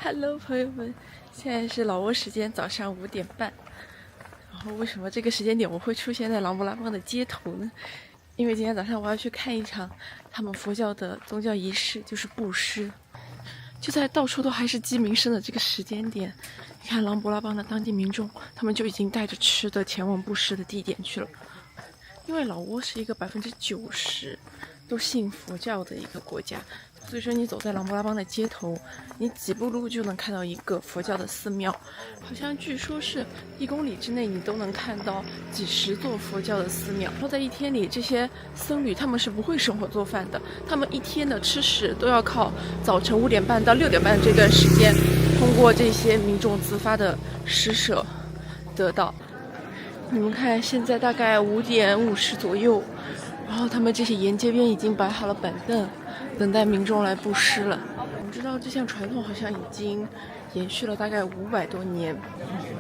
Hello， 朋友们，现在是老挝时间早上5点半。然后为什么这个时间点我会出现在琅勃拉邦的街头呢？因为今天早上我要去看一场他们佛教的宗教仪式，就是布施。就在到处都还是鸡鸣声的这个时间点，你看琅勃拉邦的当地民众，他们就已经带着吃的前往布施的地点去了。因为老挝是一个90%都信佛教的一个国家，所以说你走在琅勃拉邦的街头，你几步路就能看到一个佛教的寺庙，好像据说是1公里之内你都能看到几十座佛教的寺庙。然后在一天里，这些僧侣他们是不会生火做饭的，他们一天的吃食都要靠早晨5点半到6点半这段时间，通过这些民众自发的施舍得到。你们看，现在大概5点50左右，然后他们这些沿街边已经摆好了板凳，等待民众来布施了。我知道这项传统好像已经延续了大概500多年。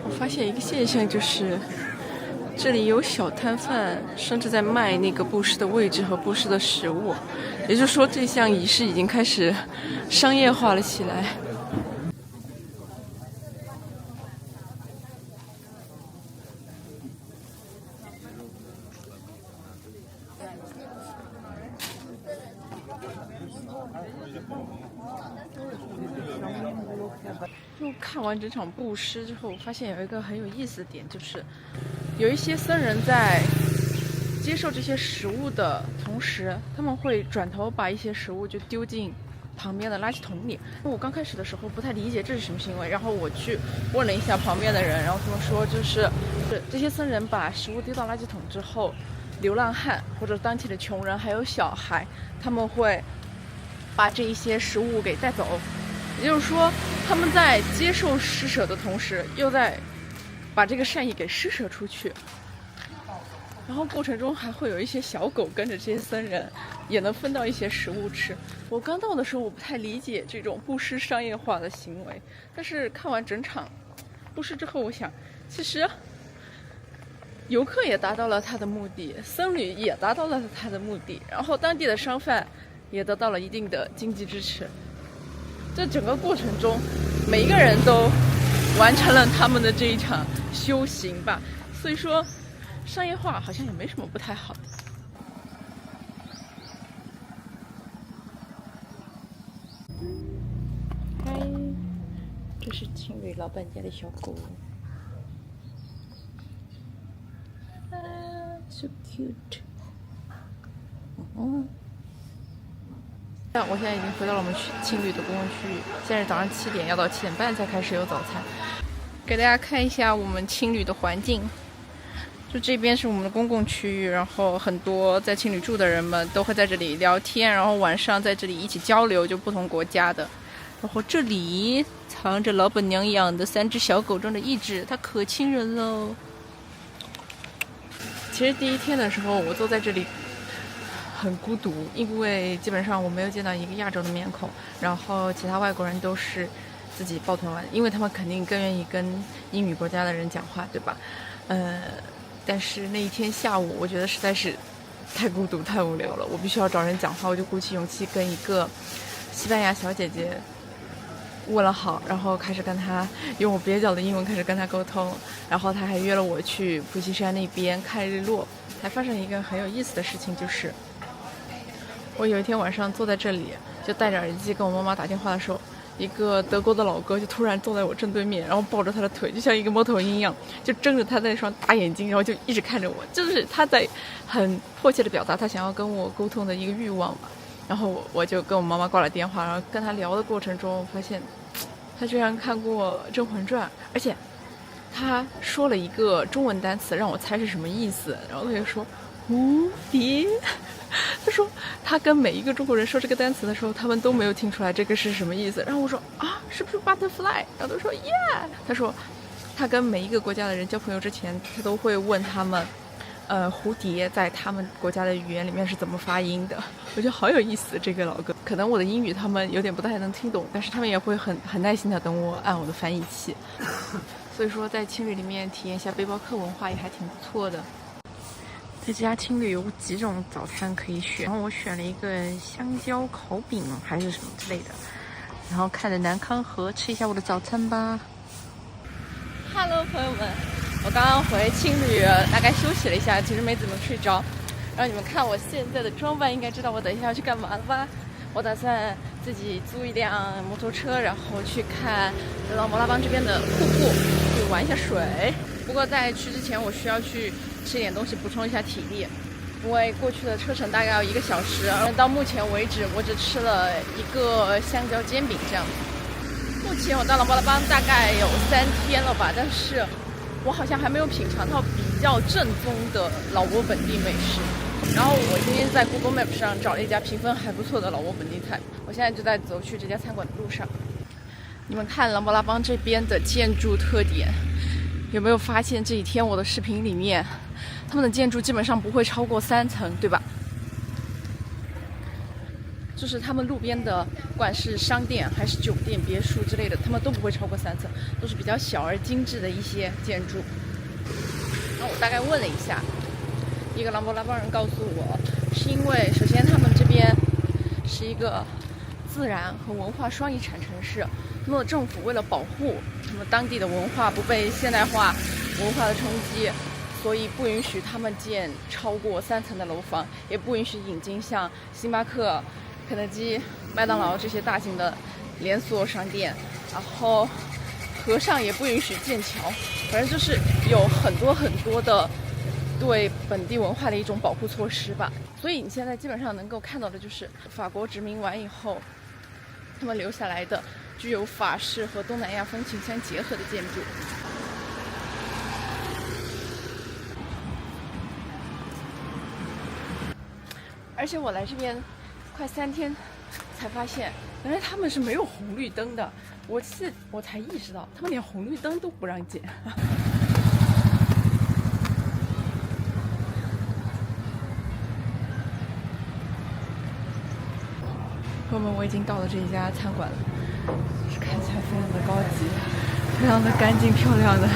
我发现一个现象，就是这里有小摊贩甚至在卖那个布施的位置和布施的食物，也就是说这项仪式已经开始商业化了起来。就看完整场布施之后，我发现有一个很有意思的点，就是有一些僧人在接受这些食物的同时，他们会转头把一些食物就丢进旁边的垃圾桶里。我刚开始的时候不太理解这是什么行为，然后我去问了一下旁边的人，然后他们说就是这些僧人把食物丢到垃圾桶之后，流浪汉或者当地的穷人还有小孩，他们会把这一些食物给带走。也就是说，他们在接受施舍的同时，又在把这个善意给施舍出去。然后过程中还会有一些小狗跟着这些僧人，也能分到一些食物吃。我刚到的时候，我不太理解这种布施商业化的行为，但是看完整场布施之后，我想，其实游客也达到了他的目的，僧侣也达到了他的目的，然后当地的商贩也得到了一定的经济支持。这整个过程中，每一个人都完成了他们的这一场修行吧。所以说，商业化好像也没什么不太好的。嗨，这是情侣老板家的小狗。啊 ，so cute。我现在已经回到了我们青旅的公共区域，现在是早上7点，要到7点半才开始有早餐。给大家看一下我们青旅的环境，就这边是我们的公共区域，然后很多在青旅住的人们都会在这里聊天，然后晚上在这里一起交流，就不同国家的。然后这里藏着老板娘养的3只小狗中的1只，它可亲人喽。其实第一天的时候，我坐在这里很孤独，因为基本上我没有见到一个亚洲的面孔，然后其他外国人都是自己抱团玩，因为他们肯定更愿意跟英语国家的人讲话，对吧？但是那一天下午，我觉得实在是太孤独、太无聊了，我必须要找人讲话，我就鼓起勇气跟一个西班牙小姐姐问了好，然后开始跟她用我蹩脚的英文开始跟她沟通，然后她还约了我去普吉山那边看日落。还发生一个很有意思的事情，就是我有一天晚上坐在这里，就戴着耳机跟我妈妈打电话的时候，一个德国的老哥就突然坐在我正对面，然后抱着他的腿，就像一个猫头鹰一样，就睁着他那双大眼睛，然后就一直看着我，就是他在很迫切的表达他想要跟我沟通的一个欲望吧。然后我就跟我妈妈挂了电话，然后跟他聊的过程中，发现他居然看过《甄嬛传》，而且他说了一个中文单词让我猜是什么意思，然后他就说蝴蝶。他说他跟每一个中国人说这个单词的时候，他们都没有听出来这个是什么意思。然后我说啊，是不是 butterfly？ 然后他说 yeah。 他说他跟每一个国家的人交朋友之前，他都会问他们蝴蝶在他们国家的语言里面是怎么发音的。我觉得好有意思，这个老哥。可能我的英语他们有点不太能听懂，但是他们也会很耐心的等我按我的翻译器。所以说在青旅里面体验一下背包客文化也还挺不错的。在这家青旅有几种早餐可以选，然后我选了一个香蕉烤饼还是什么之类的，然后看着南康河，吃一下我的早餐吧。Hello， 朋友们，我刚刚回青旅，大概休息了一下，其实没怎么睡着。然后你们看我现在的装扮，应该知道我等一下要去干嘛了吧？我打算自己租一辆摩托车，然后去看朗勃拉邦这边的瀑布，去玩一下水。不过在去之前，我需要去吃一点东西补充一下体力，因为过去的车程大概要1个小时，到目前为止我只吃了1个香蕉煎饼这样子。目前我到朗勃拉邦大概有3天了吧，但是我好像还没有品尝到比较正宗的老挝本地美食。然后我今天在 Google Map 上找了一家评分还不错的老挝本地菜，我现在就在走去这家餐馆的路上。你们看朗勃拉邦这边的建筑特点，有没有发现这几天我的视频里面，他们的建筑基本上不会超过3层，对吧？就是他们路边的，不管是商店还是酒店、别墅之类的，他们都不会超过3层，都是比较小而精致的一些建筑。然后我大概问了一下，一个朗勃拉邦人告诉我，是因为首先他们这边是一个自然和文化双遗产城市，他们的政府为了保护他们当地的文化不被现代化文化的冲击，所以不允许他们建超过3层的楼房，也不允许引进像星巴克、肯德基、麦当劳这些大型的连锁商店，然后河上也不允许建桥，反正就是有很多的对本地文化的一种保护措施吧。所以你现在基本上能够看到的就是法国殖民完以后他们留下来的具有法式和东南亚风情相结合的建筑。而且我来这边快3天才发现，原来他们是没有红绿灯的。我才意识到，他们连红绿灯都不让建。朋友们，我已经到了这一家餐馆了，看起来非常的高级，非常的干净漂亮的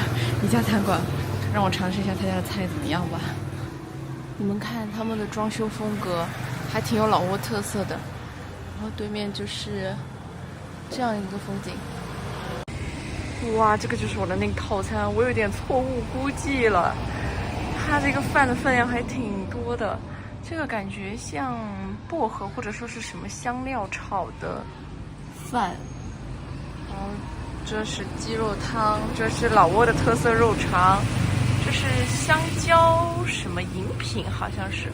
一家餐馆。让我尝试一下他家的菜怎么样吧。你们看他们的装修风格还挺有老挝特色的，然后对面就是这样一个风景。哇，这个就是我的那个套餐，我有点错误估计了，它这个饭的分量还挺多的，这个感觉像薄荷或者说是什么香料炒的饭，然后这是鸡肉汤，这是老挝的特色肉肠，这是香蕉什么饮品，好像是。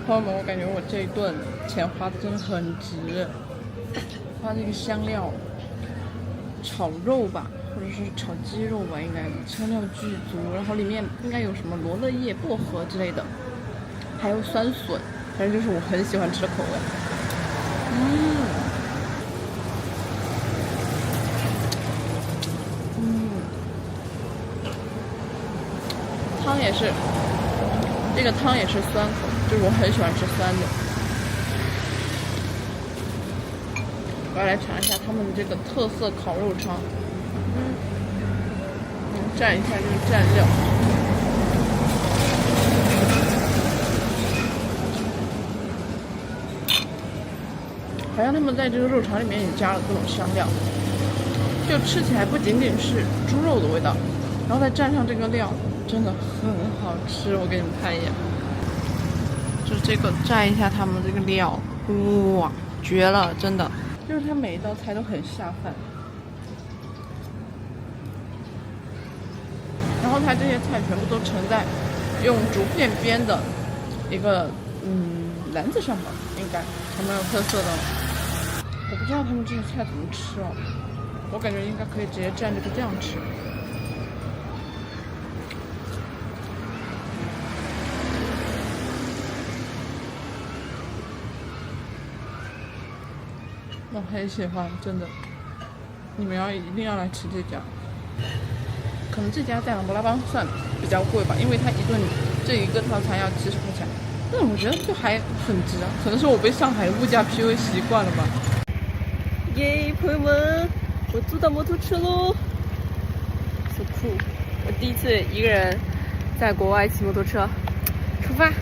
朋友们，我感觉我这一顿钱花的真的很值。它这个香料炒肉吧，或者是炒鸡肉吧，应该香料巨足，然后里面应该有什么罗勒叶、薄荷之类的，还有酸笋，反正就是我很喜欢吃的口味。汤也是，这个汤也是酸口，就是我很喜欢吃酸的。我要来尝一下他们这个特色烤肉肠，蘸一下这个蘸料。好像他们在这个肉肠里面也加了各种香料，就吃起来不仅仅是猪肉的味道，然后再蘸上这个料，真的很好吃。我给你们看一眼，就这个蘸一下他们这个料，哇，绝了，真的。就是它每一道菜都很下饭，然后它这些菜全部都盛在用竹片编的一个篮子上吧，应该还蛮有特色的。我不知道他们这些菜怎么吃哦，我感觉应该可以直接蘸这个酱吃。我很喜欢，真的，你们一定要来吃这家。可能这家在朗勃拉邦算比较贵吧，因为它这一个套餐要70块钱，但我觉得就还很值啊。可能是我被上海物价 PUA 习惯了吧。耶，朋友们，我租到摩托车喽 ，so cool！ 我第一次一个人在国外骑摩托车，出发。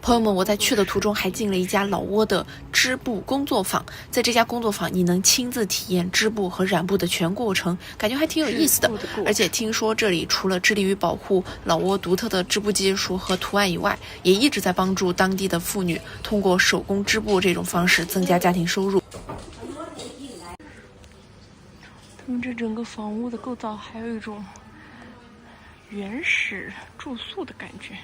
朋友们，我在去的途中还进了一家老挝的织布工作坊，在这家工作坊，你能亲自体验织布和染布的全过程，感觉还挺有意思的。而且听说这里除了致力于保护老挝独特的织布技术和图案以外，也一直在帮助当地的妇女通过手工织布这种方式增加家庭收入。他们这整个房屋的构造还有一种原始住宿的感觉。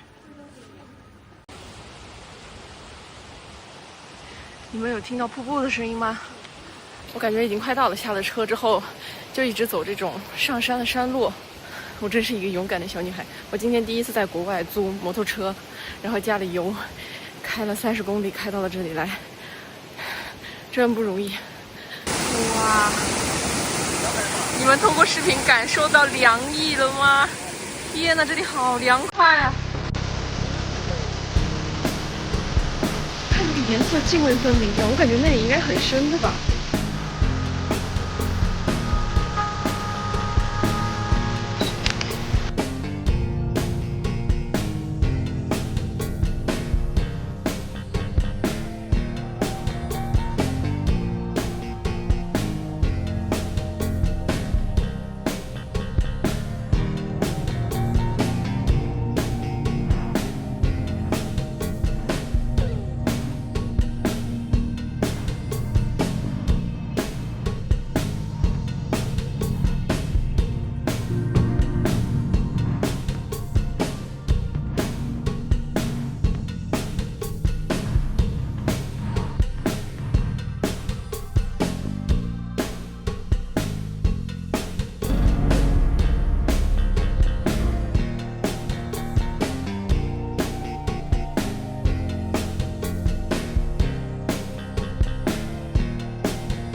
你们有听到瀑布的声音吗？我感觉已经快到了，下了车之后就一直走这种上山的山路。我真是一个勇敢的小女孩。我今天第一次在国外租摩托车，然后加了油，开了30公里，开到了这里来，真不容易。哇！你们通过视频感受到凉意了吗？天哪，这里好凉快啊！看这个颜色泾渭分明的，我感觉那里应该很深的吧。